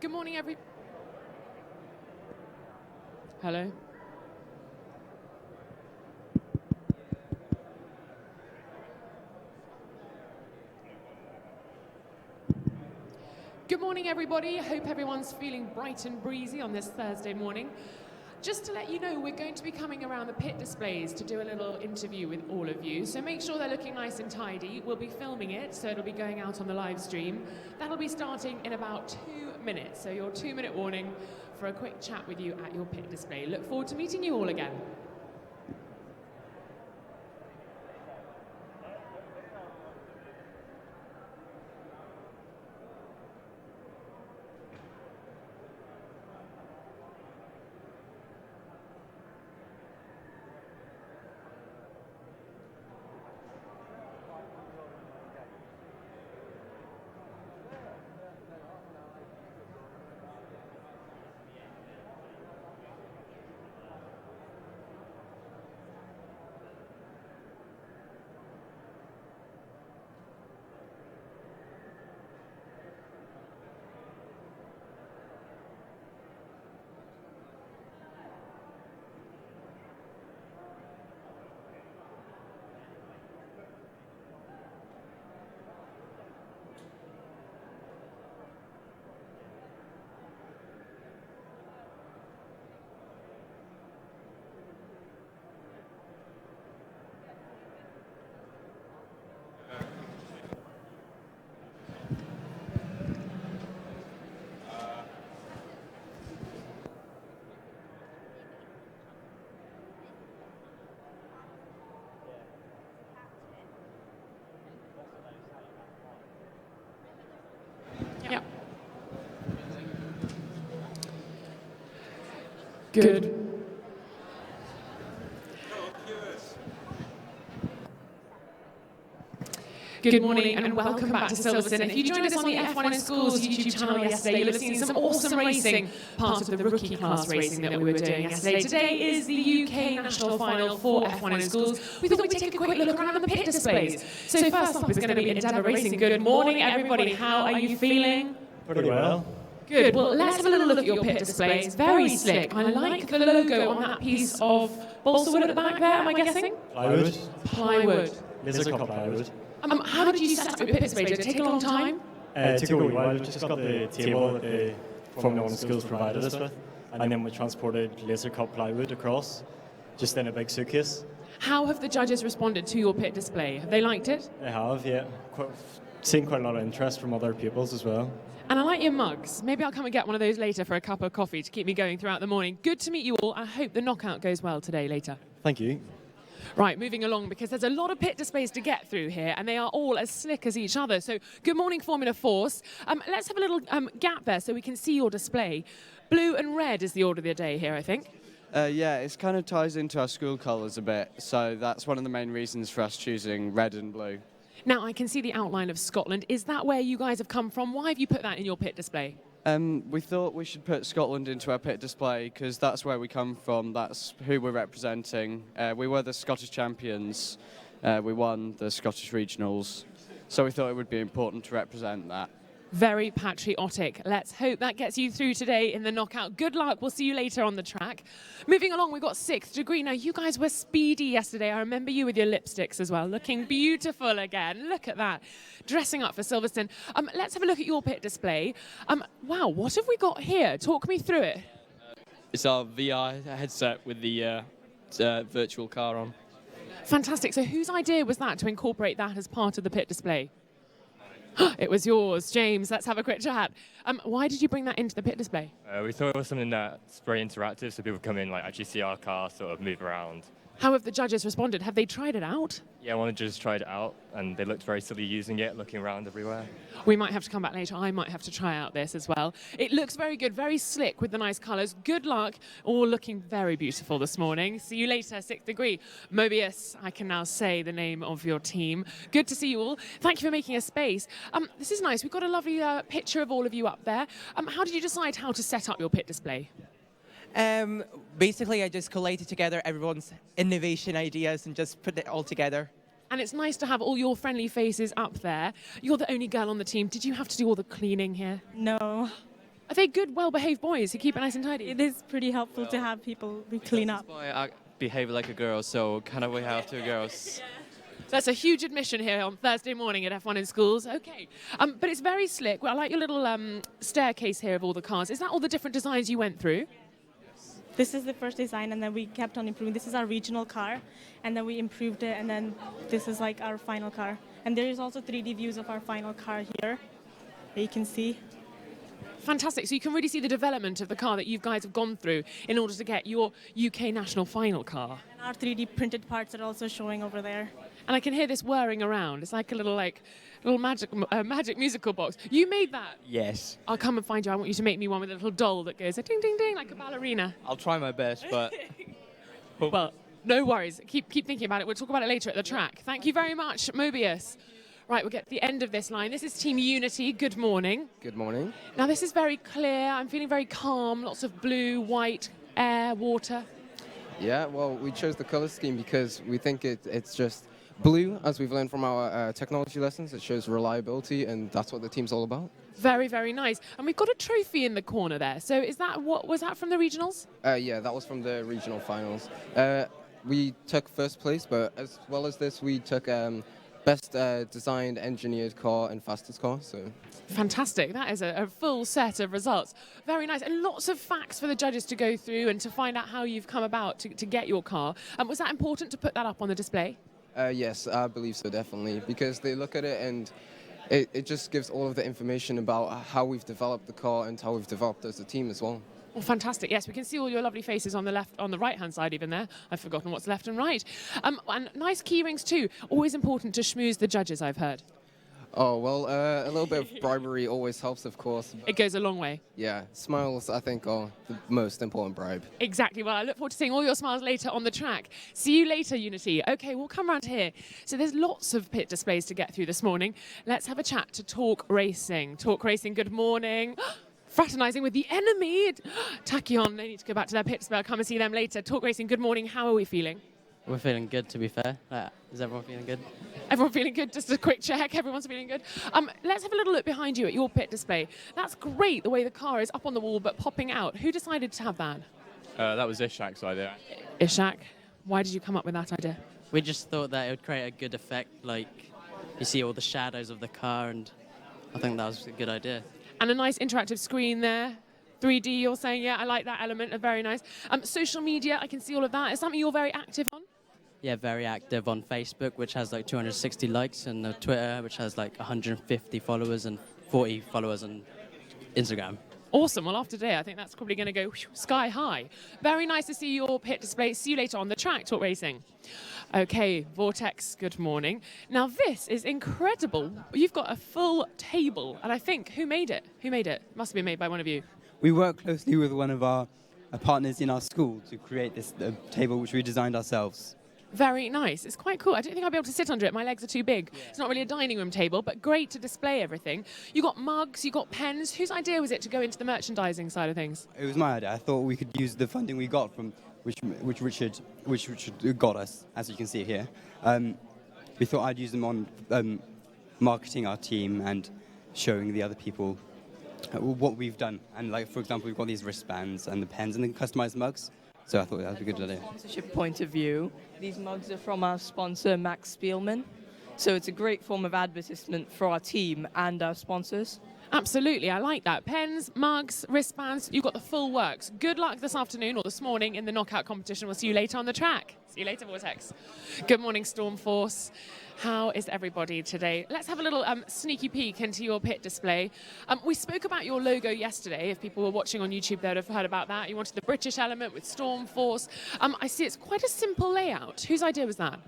Good morning, Hello? Good morning, everybody. I hope everyone's feeling bright and breezy on this Thursday morning. Just to let you know, we're going to be coming around the pit displays to do a little interview with all of you. So make sure they're looking nice and tidy. We'll be filming it, so it'll be going out on the live stream. That'll be starting in about 2 minutes. So your 2-minute warning for a quick chat with you at your pit display. Look forward to meeting you all again. Good. Good morning and welcome back to Silverstone. If you joined us on the F1 in Schools YouTube channel yesterday, you'll have seen some awesome racing, part of the rookie class racing that we were doing yesterday. Today is the UK National Final for F1 in Schools. We thought we'd take a quick look around the pit displays. So first up is going to be Endeavour Racing. Good morning, everybody. How are you feeling? Pretty well. Good. Well, let's have a little look at your pit display. It's very slick. I like the logo on that piece of balsa wood at the back there, am I guessing? Plywood. Plywood. Laser cut plywood. How did you set up your pit display? Did it take a long time? It took a wee while. We just got the table that the Formula 1 schools provided us with, and then we transported laser cut plywood across, just in a big suitcase. How have the judges responded to your pit display? Have they liked it? They have, yeah. Seen quite a lot of interest from other pupils as well. And I like your mugs. Maybe I'll come and get one of those later for a cup of coffee to keep me going throughout the morning. Good to meet you all. I hope the knockout goes well today later. Thank you. Right, moving along, because there's a lot of pit displays to get through here, and they are all as slick as each other. So, good morning, Formula Force. Let's have a little gap there so we can see your display. Blue and red is the order of the day here, I think. Yeah, it kind of ties into our school colours a bit, so that's one of the main reasons for us choosing red and blue. Now, I can see the outline of Scotland. Is that where you guys have come from? Why have you put that in your pit display? We thought we should put Scotland into our pit display because that's where we come from, that's who we're representing. We were the Scottish champions, we won the Scottish regionals, so we thought it would be important to represent that. Very patriotic. Let's hope that gets you through today in the knockout. Good luck. We'll see you later on the track. Moving along, we've got 6th degree. Now, you guys were speedy yesterday. I remember you with your lipsticks as well, looking beautiful again. Look at that. Dressing up for Silverstone. Let's have a look at your pit display. Wow, what have we got here? Talk me through it. It's our VR headset with the virtual car on. Fantastic. So whose idea was that to incorporate that as part of the pit display? It was yours, James. Let's have a quick chat. Why did you bring that into the pit display? We thought it was something that's very interactive, so people come in, actually see our car sort of move around. How have the judges responded? Have they tried it out? Yeah, one of the judges tried it out, and they looked very silly using it, looking around everywhere. We might have to come back later. I might have to try out this as well. It looks very good, very slick with the nice colours. Good luck. All looking very beautiful this morning. See you later, 6th degree. Mobius, I can now say the name of your team. Good to see you all. Thank you for making a space. This is nice. We've got a lovely picture of all of you up there. How did you decide how to set up your pit display? Basically, I just collated together everyone's innovation ideas and just put it all together. And it's nice to have all your friendly faces up there. You're the only girl on the team. Did you have to do all the cleaning here? No. Are they good, well-behaved boys who keep it nice and tidy? It is pretty helpful to have people who clean up. That's why I behave like a girl, so kind of we have two girls. That's a huge admission here on Thursday morning at F1 in Schools. Okay, but it's very slick. Well, I like your little staircase here of all the cars. Is that all the different designs you went through? This is the first design, and then we kept on improving. This is our regional car, and then we improved it, and then this is like our final car. And there is also 3D views of our final car here that you can see. Fantastic. So you can really see the development of the car that you guys have gone through in order to get your UK national final car. And our 3D printed parts are also showing over there. And I can hear this whirring around. It's like a little magic musical box. You made that? Yes. I'll come and find you. I want you to make me one with a little doll that goes ding, ding, ding, like a ballerina. I'll try my best, but... Well, no worries. Keep thinking about it. We'll talk about it later at the track. Thank you very much, Mobius. Right, we'll get to the end of this line. This is Team Unity. Good morning. Good morning. Now, this is very clear. I'm feeling very calm. Lots of blue, white, air, water. Yeah, well, we chose the color scheme because we think it's just blue, as we've learned from our technology lessons. It shows reliability, and that's what the team's all about. Very, very nice. And we've got a trophy in the corner there. So is that was that from the regionals? Yeah, that was from the regional finals. We took first place, but as well as this, we took best designed, engineered car and fastest car. So fantastic. That is a full set of results. Very nice. And lots of facts for the judges to go through and to find out how you've come about to get your car. Was that important to put that up on the display? Yes, I believe so, definitely, because they look at it and it just gives all of the information about how we've developed the car and how we've developed as a team as well. Well, fantastic. Yes, we can see all your lovely faces on the left, on the right-hand side even there. I've forgotten what's left and right. And nice key rings too. Always important to schmooze the judges, I've heard. Oh, well, a little bit of bribery always helps, of course. It goes a long way. Yeah, smiles, I think, are the most important bribe. Exactly. Well, I look forward to seeing all your smiles later on the track. See you later, Unity. Okay, we'll come around here. So there's lots of pit displays to get through this morning. Let's have a chat to Talk Racing. Talk Racing, good morning. Fraternising with the enemy. Tachyon, they need to go back to their pit display. I'll come and see them later. Talk Racing, good morning. How are we feeling? We're feeling good, to be fair. Is everyone feeling good? Everyone feeling good? Just a quick check. Everyone's feeling good. Let's have a little look behind you at your pit display. That's great, the way the car is up on the wall but popping out. Who decided to have that? That was Ishak's idea. Ishak, why did you come up with that idea? We just thought that it would create a good effect, like you see all the shadows of the car, and I think that was a good idea. And a nice interactive screen there. 3D, you're saying, yeah, I like that element, very nice. Social media, I can see all of that. Is something you're very active on? Yeah, very active on Facebook, which has like 260 likes, and Twitter, which has like 150 followers and 40 followers on Instagram. Awesome. Well, after today, I think that's probably going to go sky high. Very nice to see your pit display. See you later on the track, Talk Racing. Okay, Vortex, good morning. Now, this is incredible. You've got a full table, and I think, who made it? Who made it? Must have been made by one of you. We worked closely with one of our partners in our school to create this table, which we designed ourselves. Very nice. It's quite cool. I don't think I'll be able to sit under it. My legs are too big. Yeah. It's not really a dining room table, but great to display everything. You got mugs, you got pens. Whose idea was it to go into the merchandising side of things? It was my idea. I thought we could use the funding we got from which Richard got us, as you can see here. We thought I'd use them on marketing our team and showing the other people what we've done. And like, for example, we've got these wristbands and the pens and the customized mugs. So I thought that was a good idea. From a sponsorship point of view, these mugs are from our sponsor, Max Spielman. So it's a great form of advertisement for our team and our sponsors. Absolutely, I like that. Pens, mugs, wristbands, you've got the full works. Good luck this afternoon or this morning in the knockout competition. We'll see you later on the track. See you later, Vortex. Good morning, Stormforce. How is everybody today? Let's have a little sneaky peek into your pit display. We spoke about your logo yesterday. If people were watching on YouTube, they would have heard about that. You wanted the British element with Stormforce. I see it's quite a simple layout. Whose idea was that?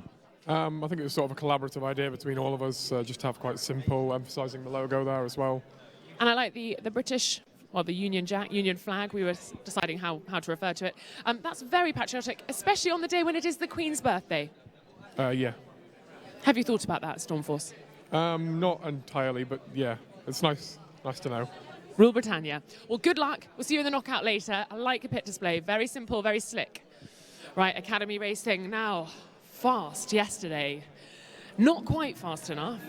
I think it was sort of a collaborative idea between all of us, just to have quite simple, emphasising the logo there as well. And I like the British, well, the Union Jack, Union flag. We were deciding how to refer to it. That's very patriotic, especially on the day when it is the Queen's birthday. Yeah. Have you thought about that, Stormforce? Not entirely, but yeah, it's nice to know. Rule Britannia. Well, good luck. We'll see you in the knockout later. I like a pit display. Very simple, very slick. Right, Academy Racing now. Fast yesterday. Not quite fast enough.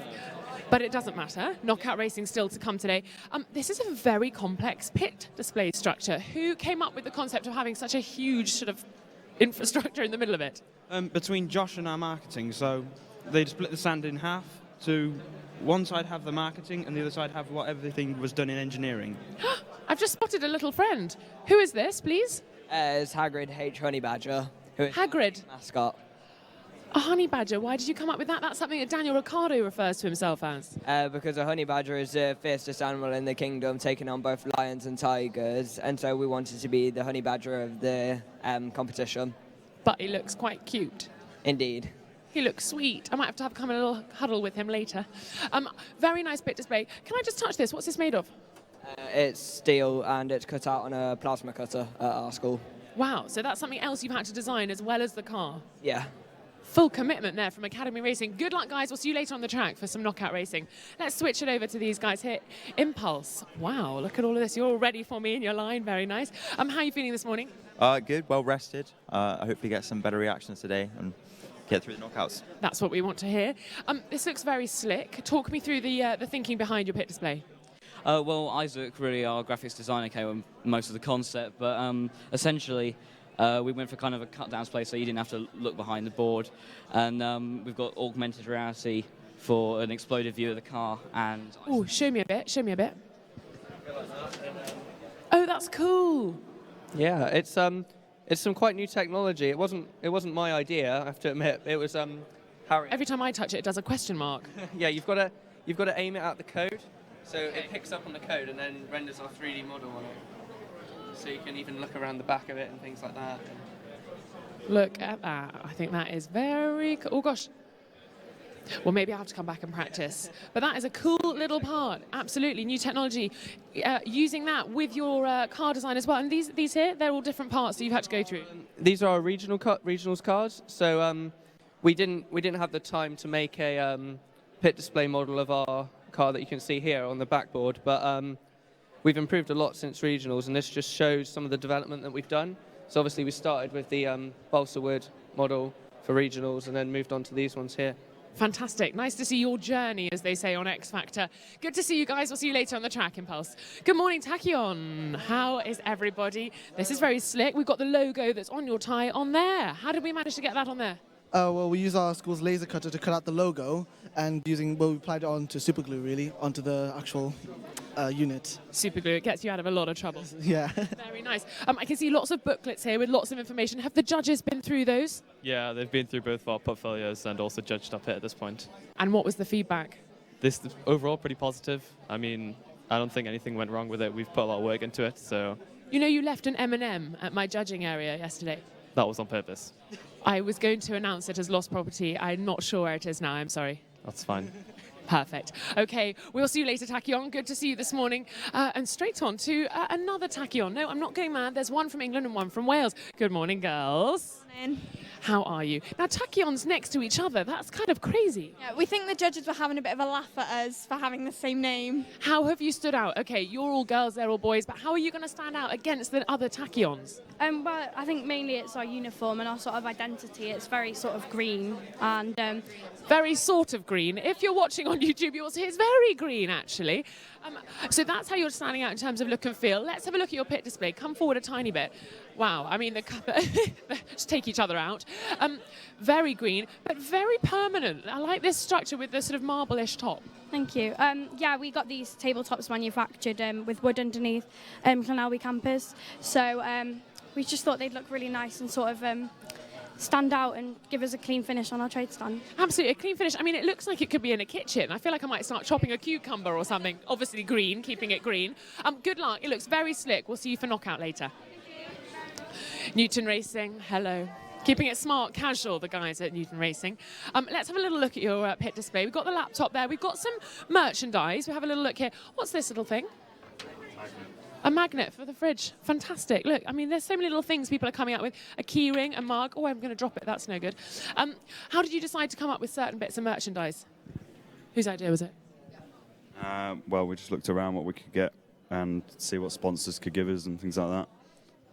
But it doesn't matter. Knockout racing still to come today. This is a very complex pit display structure. Who came up with the concept of having such a huge sort of infrastructure in the middle of it? Between Josh and our marketing. So they split the stand in half to one side have the marketing and the other side have what everything was done in engineering. I've just spotted a little friend. Who is this, please? It's Hagrid H. Honey Badger. Who is Hagrid? Mascot. A honey badger. Why did you come up with that? That's something that Daniel Ricciardo refers to himself as. Because a honey badger is the fiercest animal in the kingdom, taking on both lions and tigers, and so we wanted to be the honey badger of the competition. But he looks quite cute. Indeed. He looks sweet. I might have to come in a little huddle with him later. Very nice pit display. Can I just touch this? What's this made of? It's steel and it's cut out on a plasma cutter at our school. Wow, so that's something else you've had to design as well as the car. Yeah. Full commitment there from Academy Racing. Good luck, guys. We'll see you later on the track for some knockout racing. Let's switch it over to these guys here. Impulse. Wow, look at all of this. You're all ready for me in your line. Very nice. How are you feeling this morning? Good, well rested. I hopefully get some better reactions today and get through the knockouts. That's what we want to hear. This looks very slick. Talk me through the thinking behind your pit display. Well, Isaac, really our graphics designer, came with most of the concept, but essentially we went for kind of a cut-down display so you didn't have to look behind the board. And we've got augmented reality for an exploded view of the car. And oh, show me a bit, show me a bit. Oh, that's cool. Yeah, it's some quite new technology. It wasn't my idea, I have to admit. It was Harry. Every time I touch it, it does a question mark. Yeah, you've got to aim it at the code. So it picks up on the code and then renders our 3D model on it. So you can even look around the back of it and things like that. Look at that. I think that is very cool. Oh, gosh. Well, maybe I'll have to come back and practice. But that is a cool little part. Absolutely. New technology. Using that with your car design as well. And these here, they're all different parts that you've had to go through. These are our regionals cars. So we didn't have the time to make a pit display model of our car that you can see here on the backboard, but we've improved a lot since regionals, and this just shows some of the development that we've done. So obviously we started with the balsa wood model for regionals and then moved on to these ones here. Fantastic. Nice to see your journey, as they say on X Factor. Good to see you guys. We'll see you later on the track, Impulse. Good morning, Tachyon. How is everybody? This is very slick. We've got the logo that's on your tie on there. How did we manage to get that on there? Well, we use our school's laser cutter to cut out the logo, and we applied it onto super glue, really, onto the actual unit. Super glue, it gets you out of a lot of trouble. Yeah. Very nice. I can see lots of booklets here with lots of information. Have the judges been through those? Yeah, they've been through both of our portfolios and also judged up here at this point. And what was the feedback? This overall pretty positive. I mean, I don't think anything went wrong with it. We've put a lot of work into it, so... You know, you left an M&M at my judging area yesterday. That was on purpose. I was going to announce it as lost property. I'm not sure where it is now. I'm sorry. That's fine. Perfect. Okay, we'll see you later, Tachyon. Good to see you this morning. And straight on to another Tachyon. No, I'm not going mad. There's one from England and one from Wales. Good morning, girls. Morning. How are you? Now, Tachyons next to each other. That's kind of crazy. Yeah, we think the judges were having a bit of a laugh at us for having the same name. How have you stood out? Okay, you're all girls, they're all boys, but how are you going to stand out against the other Tachyons? Well, I think mainly it's our uniform and our sort of identity. It's very sort of green and... Very sort of green. If you're watching on YouTube, you'll see it's very green, actually. So that's how you're standing out in terms of look and feel. Let's have a look at your pit display. Come forward a tiny bit. Wow, I mean, just take each other out. Very green, but very permanent. I like this structure with the sort of marble-ish top. Thank you. Yeah, we got these tabletops manufactured with wood underneath Clonelwy campus. So we just thought they'd look really nice and sort of stand out and give us a clean finish on our trade stand. Absolutely, a clean finish. I mean, it looks like it could be in a kitchen. I feel like I might start chopping a cucumber or something. Obviously green, keeping it green. Good luck. It looks very slick. We'll see you for knockout later. Newton Racing, hello. Keeping it smart, casual, the guys at Newton Racing. Let's have a little look at your pit display. We've got the laptop there. We've got some merchandise. We'll have a little look here. What's this little thing? A magnet for the fridge. Fantastic. Look, I mean, there's so many little things people are coming up with. A key ring, a mug. Oh, I'm going to drop it. That's no good. How did you decide to come up with certain bits of merchandise? Whose idea was it? Well, we just looked around what we could get and see what sponsors could give us and things like that.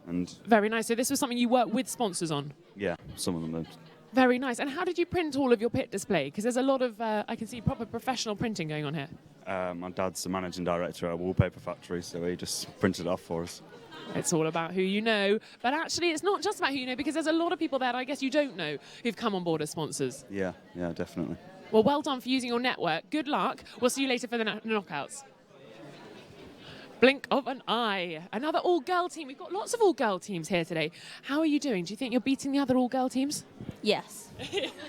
And very nice. So this was something you worked with sponsors on? Yeah, some of them did. Very nice. And how did you print all of your pit display? Because there's a lot of, I can see proper professional printing going on here. My dad's the managing director at a wallpaper factory, so he just printed it off for us. It's all about who you know. But actually, it's not just about who you know, because there's a lot of people there that I guess you don't know who've come on board as sponsors. Yeah, definitely. Well, well done for using your network. Good luck. We'll see you later for the knockouts. Blink of an eye. Another all-girl team. We've got lots of all-girl teams here today. How are you doing? Do you think you're beating the other all-girl teams? Yes.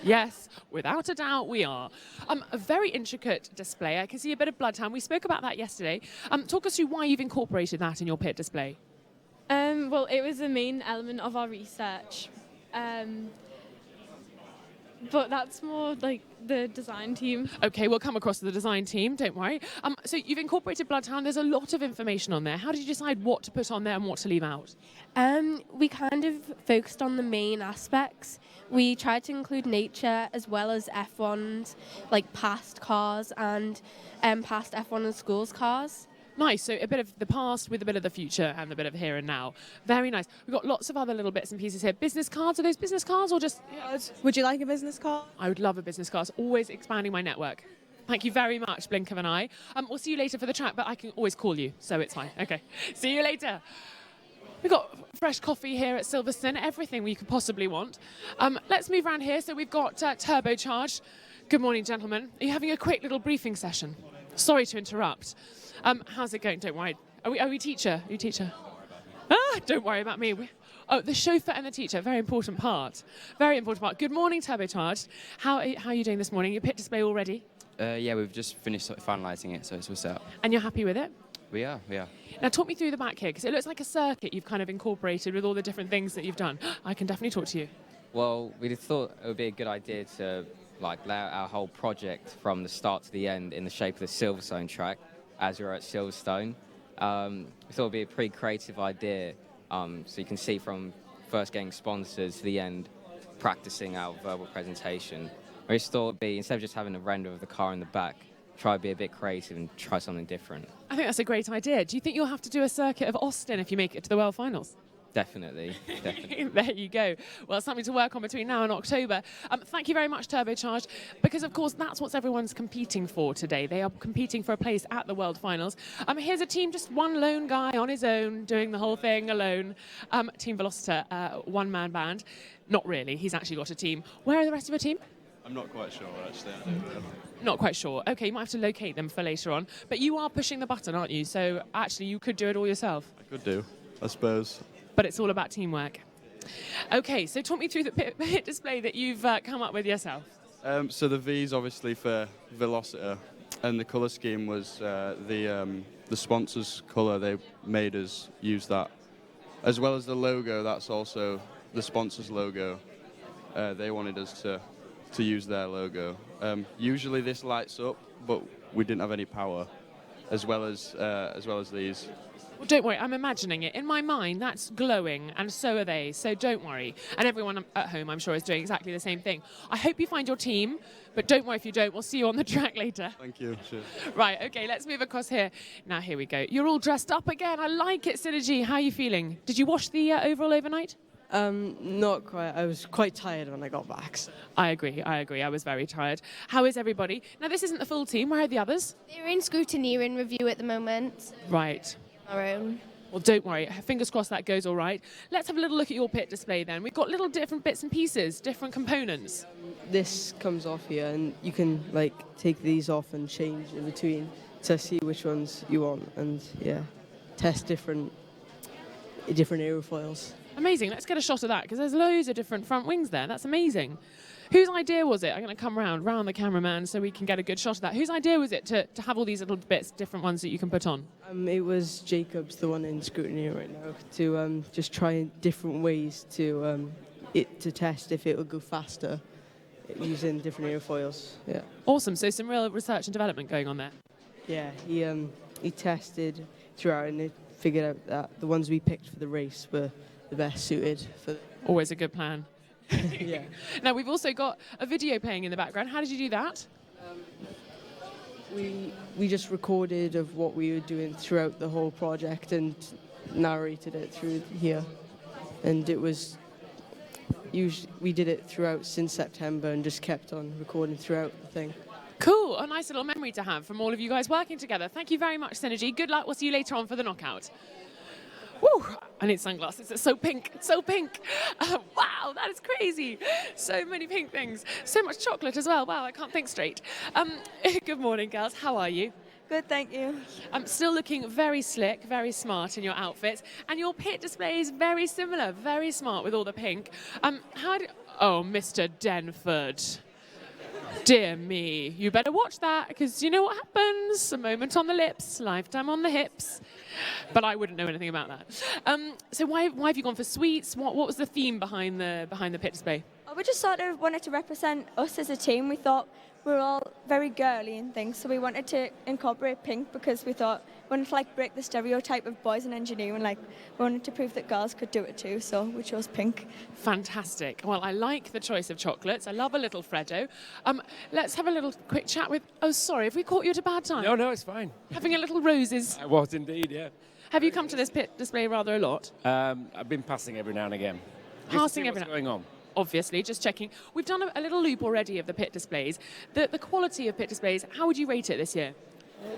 Yes, without a doubt we are. A very intricate display. I can see a bit of bloodhound. We spoke about that yesterday. Talk us through why you've incorporated that in your pit display. Well, it was the main element of our research. But that's more like the design team. Okay, we'll come across to the design team, don't worry. So you've incorporated bloodhound. There's a lot of information on there. How did you decide what to put on there and what to leave out? We kind of focused on the main aspects. We tried to include nature as well as F1s, like past cars and past F1 and schools cars. Nice, so a bit of the past with a bit of the future and a bit of here and now. Very nice. We've got lots of other little bits and pieces here. Business cards, are those business cards or just... Yeah. Would you like a business card? I would love a business card. It's always expanding my network. Thank you very much, blink of an eye. We'll see you later for the track, but I can always call you, so it's fine. Okay, see you later. We've got fresh coffee here at Silverstone, everything we could possibly want. Let's move around here. So we've got Turbocharged. Good morning, gentlemen. Are you having a quick little briefing session? Sorry to interrupt. How's it going? Don't worry. Are we teacher? Are you teacher? Don't worry about me. The chauffeur and the teacher, very important part. Very important part. Good morning, Turbocharged. How are you doing this morning? Your pit display all ready? Yeah, we've just finished finalising it, so it's all set up. And you're happy with it? We are. Now talk me through the back here, because it looks like a circuit you've kind of incorporated with all the different things that you've done. I can definitely talk to you. Well, we thought it would be a good idea to lay out our whole project from the start to the end in the shape of the Silverstone track, as we're at Silverstone. We thought it would be a pretty creative idea, so you can see from first getting sponsors to the end, practicing our verbal presentation. We just thought it would be, instead of just having a render of the car in the back, try to be a bit creative and try something different. I think that's a great idea. Do you think you'll have to do a circuit of Austin if you make it to the World Finals? Definitely. There you go. Well, something to work on between now and October. Thank you very much, Turbocharged, because, of course, that's what everyone's competing for today. They are competing for a place at the World Finals. Here's a team, just one lone guy on his own, doing the whole thing alone. Team Velociter, one-man band. Not really. He's actually got a team. Where are the rest of your team? I'm not quite sure, actually. Not quite sure. OK, you might have to locate them for later on. But you are pushing the button, aren't you? So, actually, you could do it all yourself. I could do, I suppose. But it's all about teamwork. OK, so talk me through the pit display that you've come up with yourself. So the V's obviously for Velociter, and the colour scheme was the sponsor's colour. They made us use that. As well as the logo, that's also the sponsor's logo. They wanted us to use their logo. Usually this lights up, but we didn't have any power, as well as these. Well, don't worry, I'm imagining it. In my mind, that's glowing, and so are they, so don't worry. And everyone at home, I'm sure, is doing exactly the same thing. I hope you find your team, but don't worry if you don't. We'll see you on the track later. Thank you. Cheers. Right, OK, let's move across here. Now, here we go. You're all dressed up again. I like it, Synergy. How are you feeling? Did you wash the overall overnight? Not quite. I was quite tired when I got back. So. I agree. I was very tired. How is everybody? Now, this isn't the full team. Where are the others? They're in scrutineering review at the moment. Right. Our own. Well, don't worry. Fingers crossed that goes all right. Let's have a little look at your pit display then. We've got little different bits and pieces, different components. This comes off here, and you can take these off and change in between to see which ones you want, and test different aerofoils. Amazing. Let's get a shot of that, because there's loads of different front wings there. That's amazing. Whose idea was it? I'm going to come round the cameraman so we can get a good shot of that. Whose idea was it to have all these little bits, different ones that you can put on? It was Jacob's, the one in scrutiny right now, to just try different ways to test if it will go faster using different airfoils. Yeah. Awesome. So some real research and development going on there. Yeah. He tested throughout and figured out that the ones we picked for the race were the best suited for. Always a good plan. Yeah. Now, we've also got a video playing in the background. How did you do that? We just recorded of what we were doing throughout the whole project and narrated it through here. And it was we did it throughout since September and just kept on recording throughout the thing. Cool, a nice little memory to have from all of you guys working together. Thank you very much, Synergy. Good luck. We'll see you later on for the knockout. Woo! I need sunglasses. It's so pink. It's so pink. Wow, that is crazy. So many pink things. So much chocolate as well. Wow, I can't think straight. Good morning, girls. How are you? Good, thank you. I'm still looking very slick, very smart in your outfits. And your pit display is very similar, very smart with all the pink. Oh, Mr. Denford. Dear me, you better watch that, because you know what happens. A moment on the lips, lifetime on the hips. But I wouldn't know anything about that. So why have you gone for sweets? What was the theme behind the pit display? We just sort of wanted to represent us as a team. We thought we were all very girly and things, so we wanted to incorporate pink because we thought we wanted to like break the stereotype of boys in engineering. Like we wanted to prove that girls could do it too, so we chose pink. Fantastic. Well, I like the choice of chocolates. I love a little Freddo. Let's have a little quick chat with... Oh, sorry, have we caught you at a bad time? No, it's fine. Having a little roses. I was indeed, yeah. Have you come to this pit display rather a lot? I've been passing every now and again. Passing every now. What's going on? Obviously, just checking. We've done a little loop already of the pit displays. The quality of pit displays, how would you rate it this year?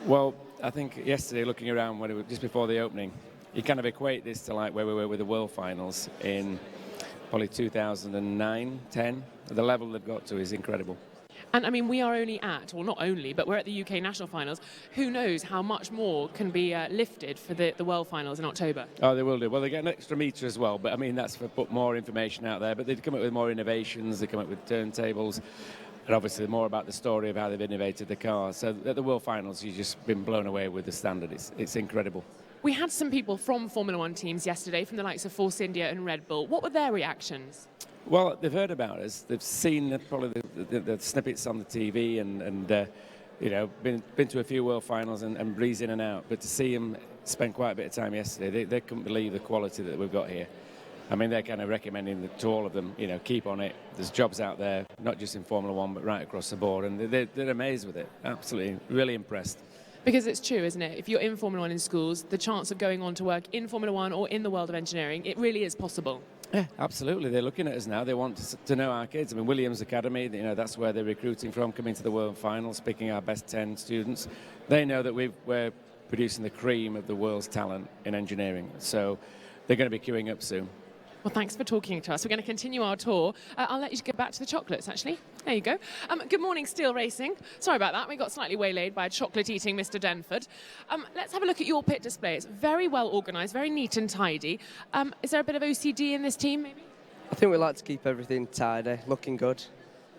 Well, I think yesterday, looking around when it was just before the opening, you kind of equate this to like where we were with the World Finals in probably 2009, 10. The level they've got to is incredible. And I mean, we are only at, well, not only, but we're at the UK National Finals. Who knows how much more can be lifted for the World Finals in October? Oh, they will do. Well, they get an extra metre as well, but I mean, that's for put more information out there. But they've come up with more innovations, they come up with turntables, and obviously more about the story of how they've innovated the car. So at the World Finals, you've just been blown away with the standard. It's incredible. We had some people from Formula One teams yesterday, from the likes of Force India and Red Bull. What were their reactions? Well, they've heard about us. They've seen probably the snippets on the TV and you know, been to a few World Finals and breeze in and out. But to see them spend quite a bit of time yesterday, they couldn't believe the quality that we've got here. I mean, they're kind of recommending to all of them, you know, keep on it. There's jobs out there, not just in Formula One, but right across the board. And they're amazed with it. Absolutely, really impressed. Because it's true, isn't it? If you're in Formula One in schools, the chance of going on to work in Formula One or in the world of engineering, it really is possible. Yeah, absolutely. They're looking at us now. They want to know our kids. I mean, Williams Academy, you know, that's where they're recruiting from, coming to the World Finals, picking our best 10 students. They know that we're producing the cream of the world's talent in engineering. So they're going to be queuing up soon. Well, thanks for talking to us. We're going to continue our tour. I'll let you get back to the chocolates, actually. There you go. Good morning, Steel Racing. Sorry about that. We got slightly waylaid by a chocolate-eating Mr. Denford. Let's have a look at your pit display. It's very well organised, very neat and tidy. Is there a bit of OCD in this team, maybe? I think we like to keep everything tidy, looking good,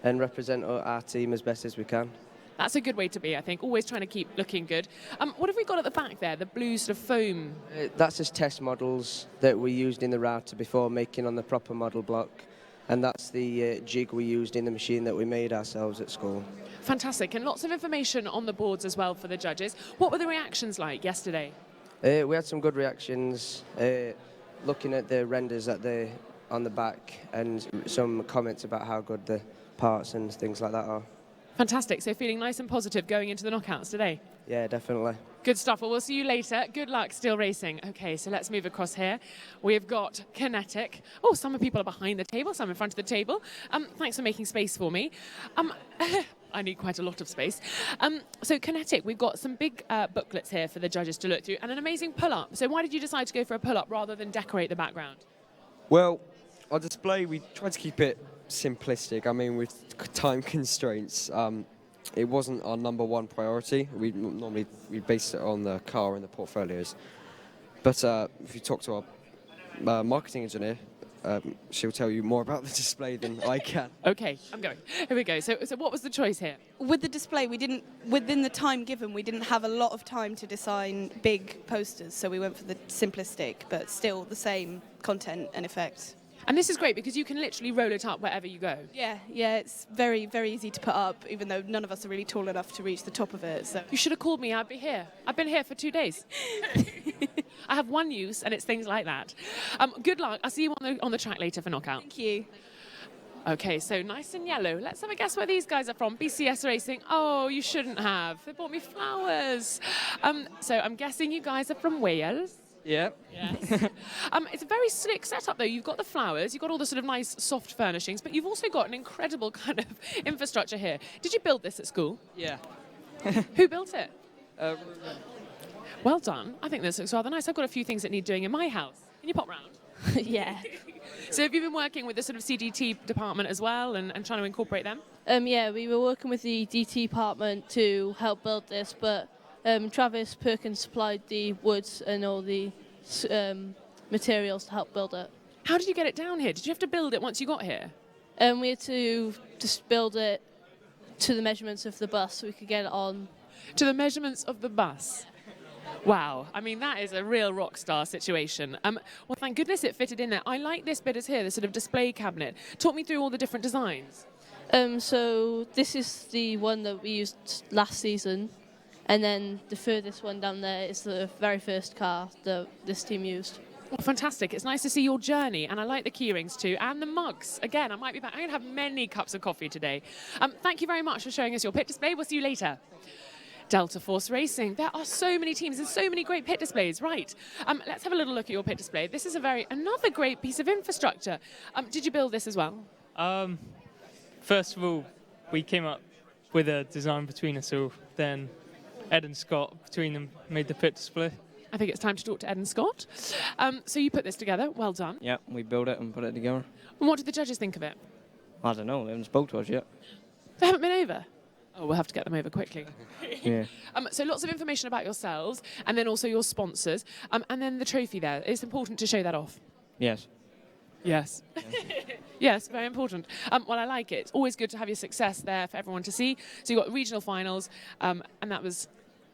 and represent our team as best as we can. That's a good way to be, I think. Always trying to keep looking good. What have we got at the back there? The blue sort of foam? That's just test models that we used in the router before making on the proper model block. And that's the jig we used in the machine that we made ourselves at school. Fantastic. And lots of information on the boards as well for the judges. What were the reactions like yesterday? We had some good reactions, looking at the renders on the back and some comments about how good the parts and things like that are. Fantastic. So feeling nice and positive going into the knockouts today? Yeah, definitely. Good stuff. Well, we'll see you later. Good luck, Steel Racing. Okay, so let's move across here. We've got Kinetic. Oh, some people are behind the table, some in front of the table. Thanks for making space for me. I need quite a lot of space. So Kinetic, we've got some big booklets here for the judges to look through and an amazing pull-up. So why did you decide to go for a pull-up rather than decorate the background? Well, our display, we tried to keep it simplistic. I mean, with time constraints, it wasn't our number one priority. We based it on the car and the portfolios. But if you talk to our marketing engineer, she'll tell you more about the display than I can. Okay, I'm going. Here we go. So what was the choice here? With the display, within the time given, we didn't have a lot of time to design big posters, so we went for the simplistic, but still the same content and effect. And this is great because you can literally roll it up wherever you go. Yeah, it's very, very easy to put up, even though none of us are really tall enough to reach the top of it. So you should have called me. I'd be here. I've been here for 2 days. I have one use, and it's things like that. Good luck. I'll see you on the track later for knockout. Thank you. Okay, so nice and yellow. Let's have a guess where these guys are from. BCS Racing. Oh, you shouldn't have. They bought me flowers. So I'm guessing you guys are from Wales. Yeah. Yes. It's a very slick setup, though. You've got the flowers, you've got all the sort of nice soft furnishings, but you've also got an incredible kind of infrastructure here. Did you build this at school? Yeah. Who built it? Well done. I think this looks rather nice. I've got a few things that need doing in my house. Can you pop round? Yeah. So have you been working with the sort of CDT department as well and trying to incorporate them? Yeah, we were working with the DT department to help build this, but Travis Perkins supplied the woods and all the materials to help build it. How did you get it down here? Did you have to build it once you got here? We had to just build it to the measurements of the bus so we could get it on. To the measurements of the bus? Wow, I mean, that is a real rock star situation. Well, thank goodness it fitted in there. I like this bit as here, the sort of display cabinet. Talk me through all the different designs. So this is the one that we used last season, and then the furthest one down there is the very first car that this team used. Well, fantastic. It's nice to see your journey, and I like the key rings too, and the mugs. Again, I might be back. I'm going to have many cups of coffee today. Thank you very much for showing us your pit display. We'll see you later. Delta Force Racing. There are so many teams and so many great pit displays. Right. Let's have a little look at your pit display. This is another great piece of infrastructure. Did you build this as well? First of all, we came up with a design between us all. Then Ed and Scott, between them, made the pit display. I think it's time to talk to Ed and Scott. So you put this together. Well done. Yeah, we built it and put it together. And what did the judges think of it? I don't know. They haven't spoke to us yet. They haven't been over? Oh, we'll have to get them over quickly. Yeah. So lots of information about yourselves, and then also your sponsors, and then the trophy there. It's important to show that off. Yes. Yes. Yes, very important. Well, I like it. It's always good to have your success there for everyone to see. So you got regional finals, and that was...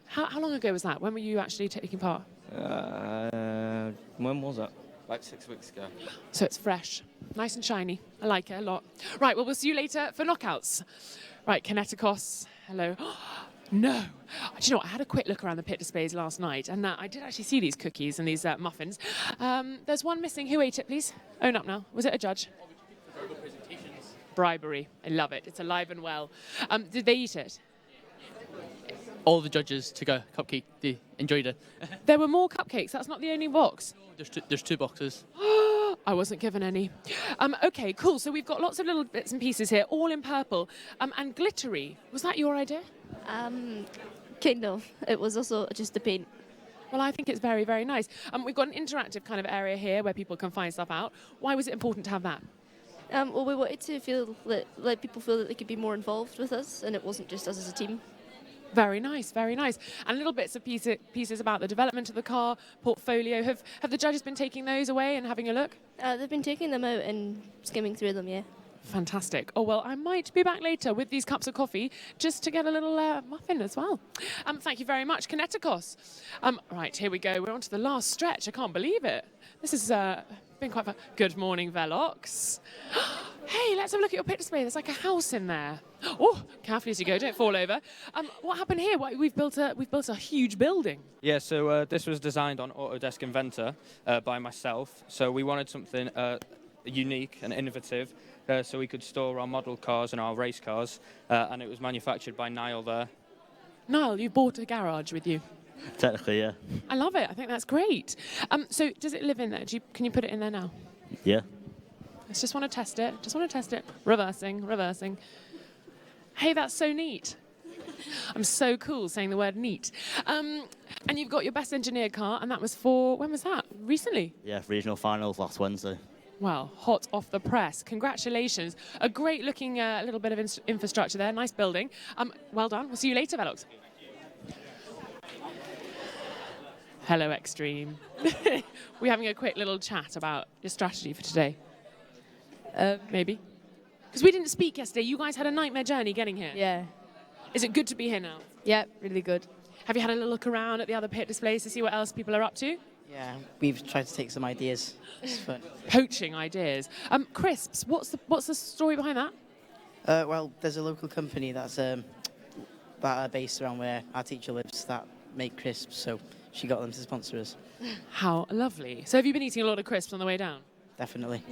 How long ago was that? When were you actually taking part? When was it? Like 6 weeks ago. So it's fresh. Nice and shiny. I like it a lot. Right, well, we'll see you later for knockouts. Right, Kineticos. Hello. No. Do you know what? I had a quick look around the pit displays last night, and I did actually see these cookies and these muffins. There's one missing. Who ate it, please? Own up now. Was it a judge? Bribery. I love it. It's alive and well. Did they eat it? All the judges took a cupcake. They enjoyed it. There were more cupcakes. That's not the only box. There's two boxes. I wasn't given any. Okay, cool. So we've got lots of little bits and pieces here, all in purple and glittery. Was that your idea? Kind of. It was also just the paint. Well, I think it's very, very nice. We've got an interactive kind of area here where people can find stuff out. Why was it important to have that? Well, we wanted to let people feel that they could be more involved with us, and it wasn't just us as a team. Very nice, very nice. And little bits of pieces about the development of the car, portfolio. Have the judges been taking those away and having a look? They've been taking them out and skimming through them, yeah. Fantastic. Oh, well, I might be back later with these cups of coffee just to get a little muffin as well. Thank you very much, Kineticos. Right, here we go. We're on to the last stretch. I can't believe it. This has been quite fun. Good morning, Velox. Hey, let's have a look at your pit display. There's like a house in there. Oh, carefully as you go, don't fall over. What happened here? We've built a huge building. Yeah, so this was designed on Autodesk Inventor by myself. So we wanted something unique and innovative so we could store our model cars and our race cars. And it was manufactured by Niall there. Niall, you bought a garage with you. Technically, yeah. I love it. I think that's great. So does it live in there? Can you put it in there now? Yeah. I just want to test it. Reversing. Hey, that's so neat. I'm so cool saying the word neat. And you've got your best engineered car, and that was when was that? Recently? Yeah, regional finals last Wednesday. Well, hot off the press. Congratulations. A great looking little bit of infrastructure there. Nice building. Well done. We'll see you later, Velox. Hello, Extreme. We're having a quick little chat about your strategy for today. Maybe. Because we didn't speak yesterday. You guys had a nightmare journey getting here. Yeah. Is it good to be here now? Yeah, really good. Have you had a little look around at the other pit displays to see what else people are up to? Yeah, we've tried to take some ideas. It's fun. Poaching ideas. Crisps, what's the story behind that? Well, there's a local company that are based around where our teacher lives that make crisps, so she got them to sponsor us. How lovely. So have you been eating a lot of crisps on the way down? Definitely.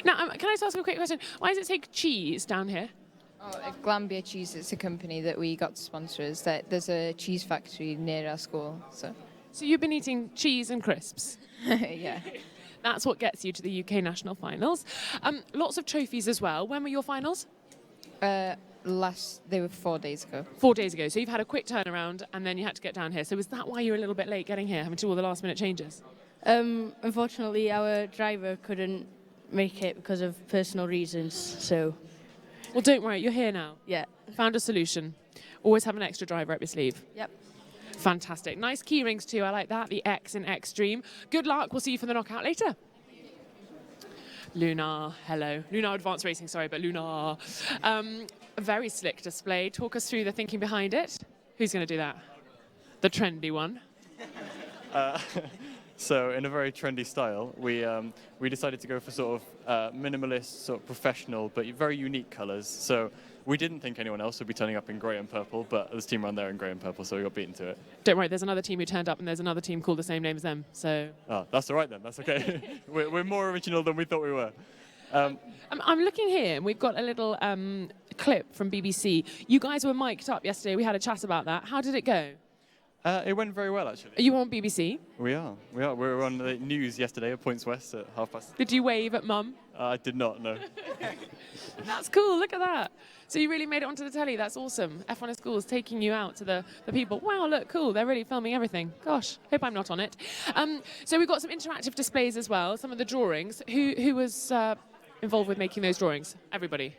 Now, can I just ask a quick question? Why does it say cheese down here? Glambia Cheese, it's a company that we got to sponsor us. There's a cheese factory near our school. So. So you've been eating cheese and crisps? Yeah. That's what gets you to the UK National Finals. Lots of trophies as well. When were your finals? They were 4 days ago. 4 days ago. So you've had a quick turnaround and then you had to get down here. So is that why you were a little bit late getting here, having to do all the last minute changes? Unfortunately, our driver couldn't make it because of personal reasons, so... Well, don't worry, you're here now. Yeah. Found a solution. Always have an extra driver up your sleeve. Yep. Fantastic. Nice key rings too, I like that. The X in Extreme. Good luck, we'll see you for the knockout later. Lunar, hello. Lunar Advanced Racing, sorry, but Lunar. A very slick display. Talk us through the thinking behind it. Who's going to do that? The trendy one. So in a very trendy style, we decided to go for sort of minimalist, sort of professional, but very unique colours. So we didn't think anyone else would be turning up in grey and purple, but there's a team around there in grey and purple, so we got beaten to it. Don't worry, there's another team who turned up and there's another team called the same name as them, so... Oh, that's all right then, that's okay. we're more original than we thought we were. I'm looking here and we've got a little clip from BBC. You guys were mic'd up yesterday, we had a chat about that. How did it go? It went very well, actually. Are you on BBC? We are. We were on the news yesterday at Points West at 6:30. Did you wave at Mum? I did not, no. That's cool, look at that. So you really made it onto the telly, that's awesome. F1 in Schools taking you out to the people. Wow, look, cool, they're really filming everything. Gosh, hope I'm not on it. So we've got some interactive displays as well, some of the drawings. Who was involved with making those drawings? Everybody?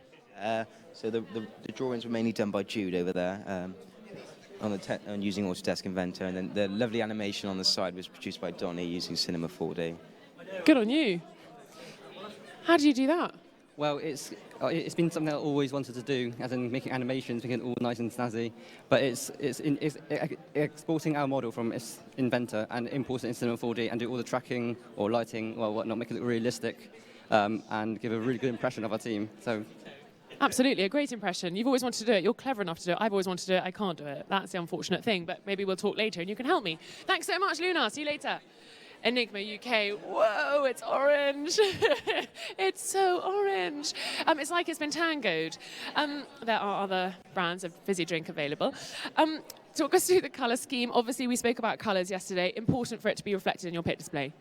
So the drawings were mainly done by Jude over there. On using Autodesk Inventor, and then the lovely animation on the side was produced by Donnie using Cinema 4D. Good on you. How do you do that? Well, it's been something I always wanted to do, as in making animations, making it all nice and snazzy. But it's exporting our model from Inventor and importing it in Cinema 4D and do all the tracking or lighting or whatnot, make it look realistic, and give a really good impression of our team. So. Absolutely, a great impression. You've always wanted to do it. You're clever enough to do it. I've always wanted to do it. I can't do it. That's the unfortunate thing, but maybe we'll talk later and you can help me. Thanks so much, Luna. See you later. Enigma UK. Whoa, it's orange. It's so orange. It's like it's been tangoed. There are other brands of fizzy drink available. Talk us through the colour scheme. Obviously, we spoke about colours yesterday. Important for it to be reflected in your pit display.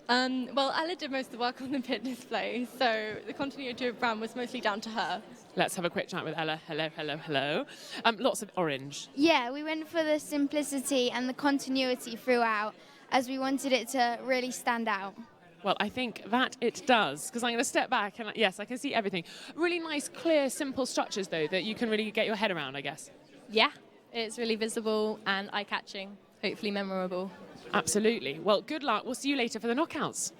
Well, Ella did most of the work on the pit display, so the continuity of brand was mostly down to her. Let's have a quick chat with Ella. Hello, hello, hello. Lots of orange. Yeah, we went for the simplicity and the continuity throughout, as we wanted it to really stand out. Well, I think that it does, because I'm going to step back and yes, I can see everything. Really nice, clear, simple structures, though, that you can really get your head around, I guess. Yeah, it's really visible and eye-catching, hopefully memorable. Absolutely. Well, good luck. We'll see you later for the knockouts.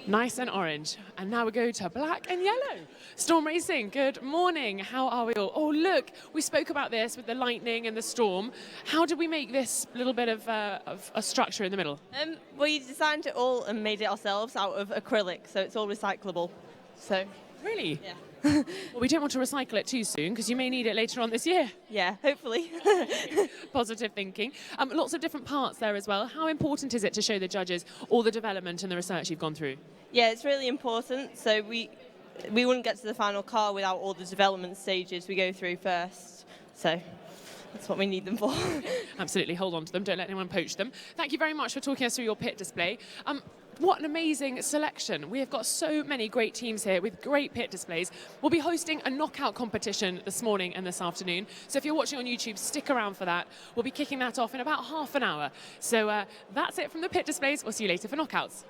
Nice and orange. And now we go to black and yellow. Storm Racing, good morning. How are we all? Oh, look, we spoke about this with the lightning and the storm. How did we make this little bit of a structure in the middle? We designed it all and made it ourselves out of acrylic, so it's all recyclable. So. Really? Yeah. Well, we don't want to recycle it too soon because you may need it later on this year. Yeah, hopefully. Positive thinking. Lots of different parts there as well. How important is it to show the judges all the development and the research you've gone through? Yeah, it's really important. So we wouldn't get to the final car without all the development stages we go through first. So that's what we need them for. Absolutely. Hold on to them. Don't let anyone poach them. Thank you very much for talking us through your pit display. What an amazing selection. We have got so many great teams here with great pit displays. We'll be hosting a knockout competition this morning and this afternoon. So if you're watching on YouTube, stick around for that. We'll be kicking that off in about half an hour. So that's it from the pit displays. We'll see you later for knockouts.